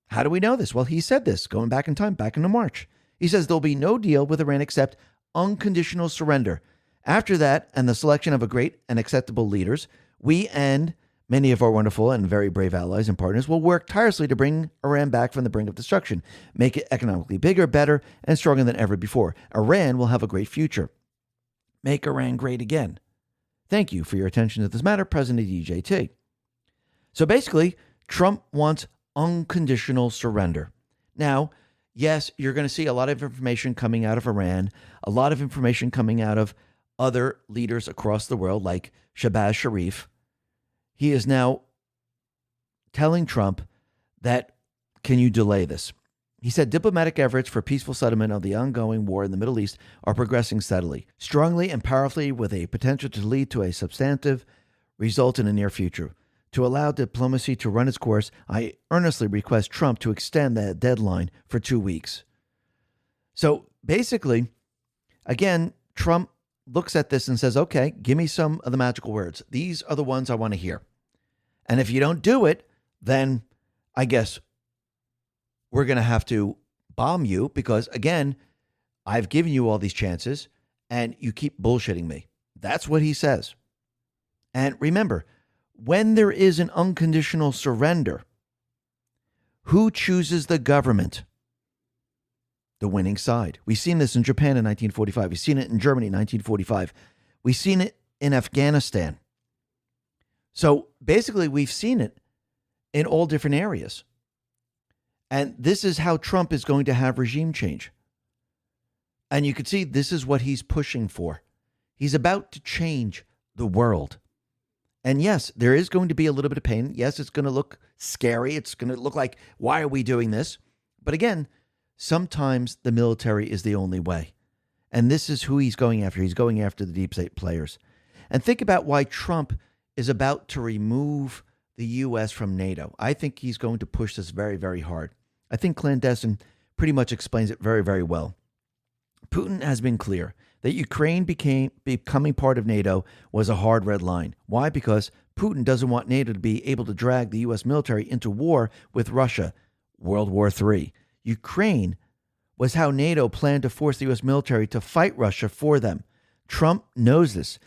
How do we know this? Well, he said this going back in time, back into March. He says there'll be no deal with Iran except unconditional surrender. After that, and the selection of a great and acceptable leaders, we and many of our wonderful and very brave allies and partners will work tirelessly to bring Iran back from the brink of destruction, make it economically bigger, better, and stronger than ever before. Iran will have a great future. Make Iran great again. Thank you for your attention to this matter, President DJT. So basically, Trump wants unconditional surrender. Now, yes, you're going to see a lot of information coming out of Iran, a lot of information coming out of other leaders across the world like Shahbaz Sharif. He is now telling Trump that, can you delay this? He said diplomatic efforts for peaceful settlement of the ongoing war in the Middle East are progressing steadily, strongly and powerfully, with a potential to lead to a substantive result in the near future. To allow diplomacy to run its course, I earnestly request Trump to extend that deadline for 2 weeks. So basically, again, Trump looks at this and says, okay, give me some of the magical words. These are the ones I want to hear. And if you don't do it, then I guess we're going to have to bomb you because, again, I've given you all these chances and you keep bullshitting me. That's what he says. And remember, when there is an unconditional surrender, who chooses the government? The winning side. We've seen this in Japan in 1945. We've seen it in Germany in 1945. We've seen it in Afghanistan. So basically, we've seen it in all different areas. And this is how Trump is going to have regime change. And you can see this is what he's pushing for. He's about to change the world. And yes, there is going to be a little bit of pain. Yes, it's going to look scary. It's going to look like, why are we doing this? But again, sometimes the military is the only way. And this is who he's going after. He's going after the deep state players. And think about why Trump is about to remove the U.S. from NATO. I think he's going to push this very, very hard. I think Clandestine pretty much explains it very, very well. Putin has been clear that Ukraine becoming part of NATO was a hard red line. Why? Because Putin doesn't want NATO to be able to drag the U.S. military into war with Russia, World War III. Ukraine was how NATO planned to force the U.S. military to fight Russia for them. Trump knows this.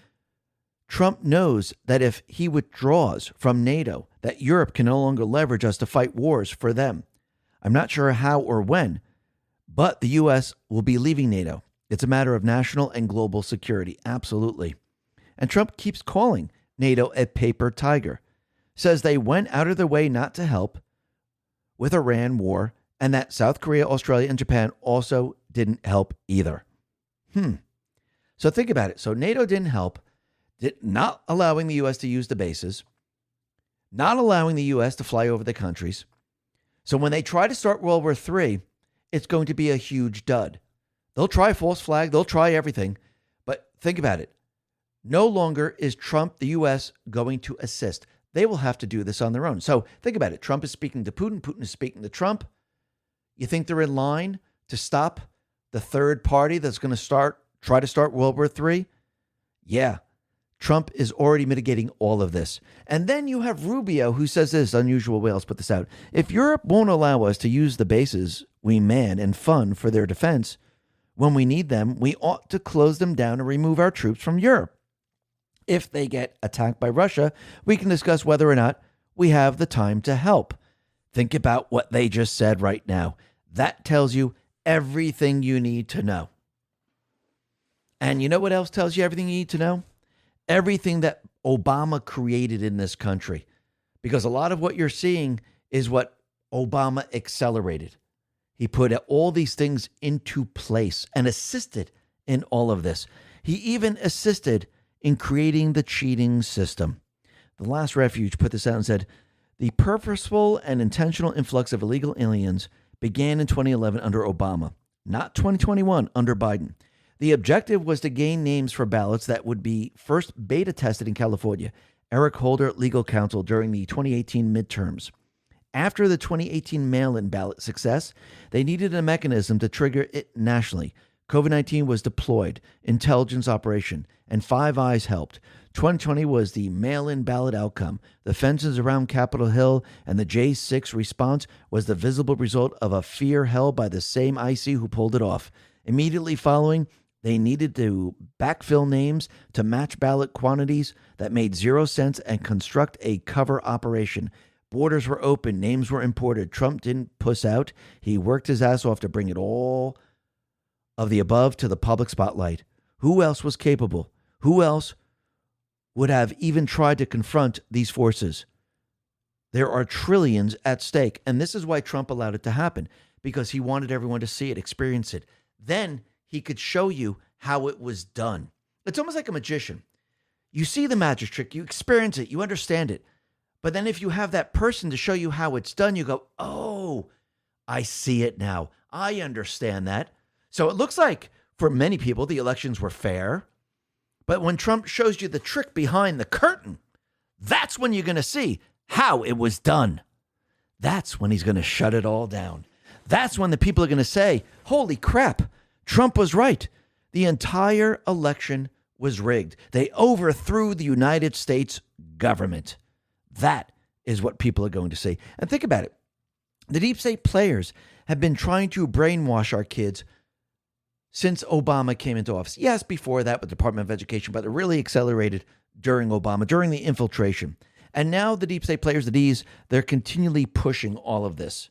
Trump knows that if he withdraws from NATO, that Europe can no longer leverage us to fight wars for them. I'm not sure how or when, but the U.S. will be leaving NATO. It's a matter of national and global security. Absolutely. And Trump keeps calling NATO a paper tiger. Says they went out of their way not to help with Iran war and that South Korea, Australia, and Japan also didn't help either. So think about it. So NATO didn't help, not allowing the U.S. to use the bases, not allowing the U.S. to fly over the countries. So when they try to start World War III, it's going to be a huge dud. They'll try false flag. They'll try everything. But think about it. No longer is Trump, the U.S., going to assist. They will have to do this on their own. So think about it. Trump is speaking to Putin. Putin is speaking to Trump. You think they're in line to stop the third party that's going to try to start World War III? Yeah. Trump is already mitigating all of this. And then you have Rubio who says this, unusual way, let's put this out. If Europe won't allow us to use the bases we man and fund for their defense when we need them, we ought to close them down and remove our troops from Europe. If they get attacked by Russia, we can discuss whether or not we have the time to help. Think about what they just said right now. That tells you everything you need to know. And you know what else tells you everything you need to know? Everything that Obama created in this country. Because a lot of what you're seeing is what Obama accelerated. He put all these things into place and assisted in all of this. He even assisted in creating the cheating system. The Last Refuge put this out and said, the purposeful and intentional influx of illegal aliens began in 2011 under Obama, not 2021 under Biden. The objective was to gain names for ballots that would be first beta tested in California. Eric Holder, legal counsel, during the 2018 midterms. After the 2018 mail-in ballot success, they needed a mechanism to trigger it nationally. COVID-19 was deployed, intelligence operation, and Five Eyes helped. 2020 was the mail-in ballot outcome. The fences around Capitol Hill and the J6 response was the visible result of a fear held by the same IC who pulled it off. Immediately following, they needed to backfill names to match ballot quantities that made 0 sense and construct a cover operation. Borders were open. Names were imported. Trump didn't puss out. He worked his ass off to bring it all of the above to the public spotlight. Who else was capable? Who else would have even tried to confront these forces? There are trillions at stake. And this is why Trump allowed it to happen, because he wanted everyone to see it, experience it. Then he could show you how it was done. It's almost like a magician. You see the magic trick, you experience it, you understand it. But then if you have that person to show you how it's done, you go, oh, I see it now. I understand that. So it looks like for many people, the elections were fair. But when Trump shows you the trick behind the curtain, that's when you're going to see how it was done. That's when he's going to shut it all down. That's when the people are going to say, holy crap, Trump was right. The entire election was rigged. They overthrew the United States government. That is what people are going to say. And think about it. The deep state players have been trying to brainwash our kids since Obama came into office. Yes, before that with the Department of Education, but it really accelerated during Obama, during the infiltration. And now the deep state players, the Ds, they're continually pushing all of this.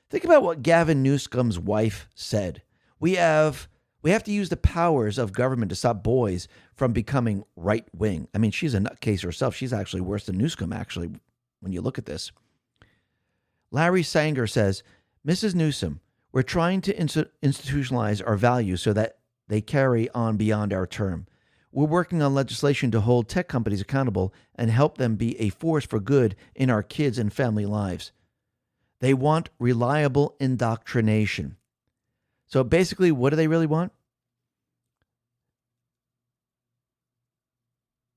Think about what Gavin Newsom's wife said. We have to use the powers of government to stop boys from becoming right wing. I mean, she's a nutcase herself. She's actually worse than Newsom, actually, when you look at this. Larry Sanger says, Mrs. Newsom, we're trying to institutionalize our values so that they carry on beyond our term. We're working on legislation to hold tech companies accountable and help them be a force for good in our kids' and family lives. They want reliable indoctrination. So basically, what do they really want?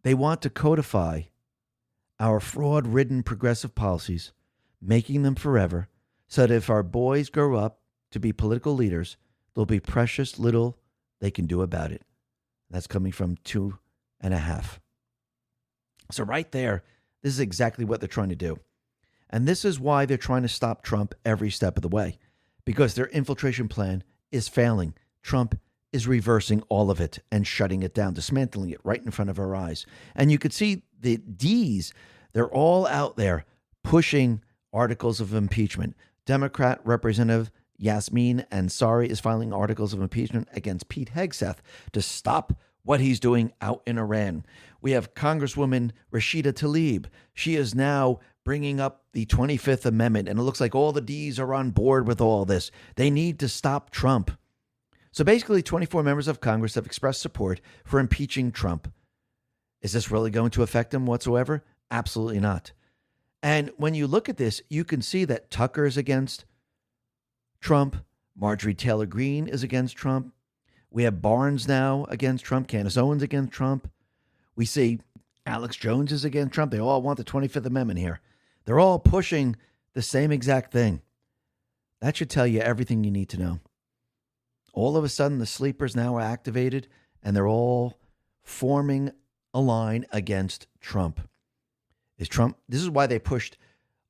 They want to codify our fraud-ridden progressive policies, making them forever, so that if our boys grow up to be political leaders, there'll be precious little they can do about it. That's coming from 2.5. So right there, this is exactly what they're trying to do. And this is why they're trying to stop Trump every step of the way, because their infiltration plan is failing. Trump is reversing all of it and shutting it down, dismantling it right in front of our eyes. And you could see the Ds, they're all out there pushing articles of impeachment. Democrat Representative Yasmin Ansari is filing articles of impeachment against Pete Hegseth to stop what he's doing out in Iran. We have Congresswoman Rashida Tlaib. She is now bringing up the 25th Amendment, and it looks like all the Ds are on board with all this. They need to stop Trump. So basically, 24 members of Congress have expressed support for impeaching Trump. Is this really going to affect him whatsoever? Absolutely not. And when you look at this, you can see that Tucker is against Trump. Marjorie Taylor Greene is against Trump. We have Barnes now against Trump. Candace Owens against Trump. We see Alex Jones is against Trump. They all want the 25th Amendment here. They're all pushing the same exact thing. That should tell you everything you need to know. All of a sudden, the sleepers now are activated, and they're all forming a line against Trump. Is Trump? This is why they pushed,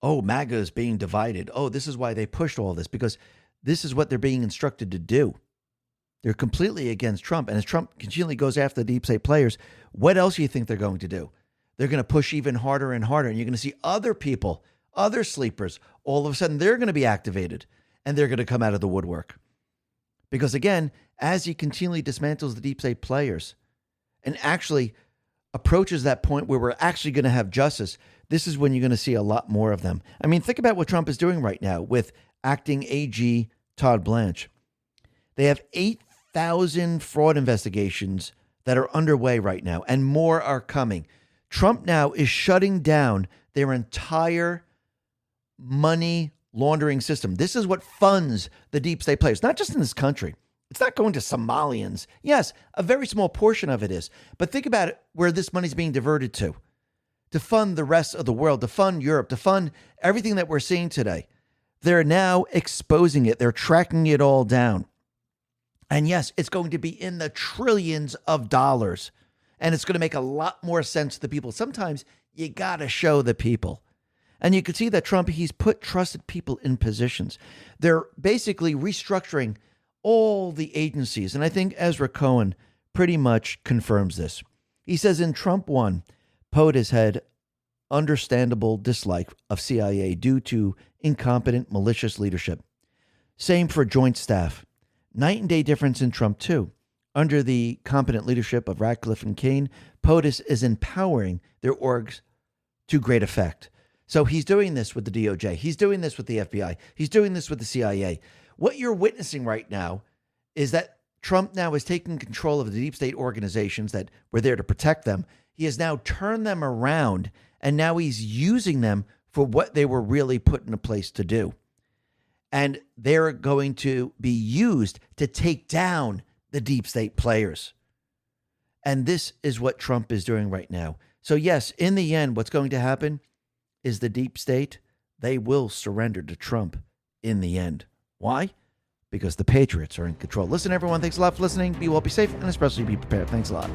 MAGA is being divided. This is why they pushed all this, because this is what they're being instructed to do. They're completely against Trump. And as Trump continually goes after the deep state players, what else do you think they're going to do? They're going to push even harder and harder. And you're going to see other people, other sleepers, all of a sudden they're going to be activated and they're going to come out of the woodwork. Because again, as he continually dismantles the deep state players and actually approaches that point where we're actually going to have justice, this is when you're going to see a lot more of them. I mean, think about what Trump is doing right now with acting AG Todd Blanche. They have 8,000 fraud investigations that are underway right now, and more are coming. Trump now is shutting down their entire money laundering system. This is what funds the deep state players, not just in this country. It's not going to Somalians. Yes, a very small portion of it is. But think about it, where this money is being diverted to fund the rest of the world, to fund Europe, to fund everything that we're seeing today. They're now exposing it. They're tracking it all down. And yes, it's going to be in the trillions of dollars. And it's going to make a lot more sense to the people. Sometimes you got to show the people. And you can see that Trump, he's put trusted people in positions. They're basically restructuring all the agencies. And I think Ezra Cohen pretty much confirms this. He says in Trump 1, POTUS had understandable dislike of CIA due to incompetent, malicious leadership. Same for Joint Staff. Night and day difference in Trump 2. Under the competent leadership of Ratcliffe and Kane, POTUS is empowering their orgs to great effect. So he's doing this with the DOJ. He's doing this with the FBI. He's doing this with the CIA. What you're witnessing right now is that Trump now is taking control of the deep state organizations that were there to protect them. He has now turned them around, and now he's using them for what they were really put into place to do. And they're going to be used to take down the deep state players. And this is what Trump is doing right now. So yes, in the end, what's going to happen is the deep state, they will surrender to Trump in the end. Why? Because the Patriots are in control. Listen, everyone, thanks a lot for listening. Be well, be safe, and especially be prepared. Thanks a lot.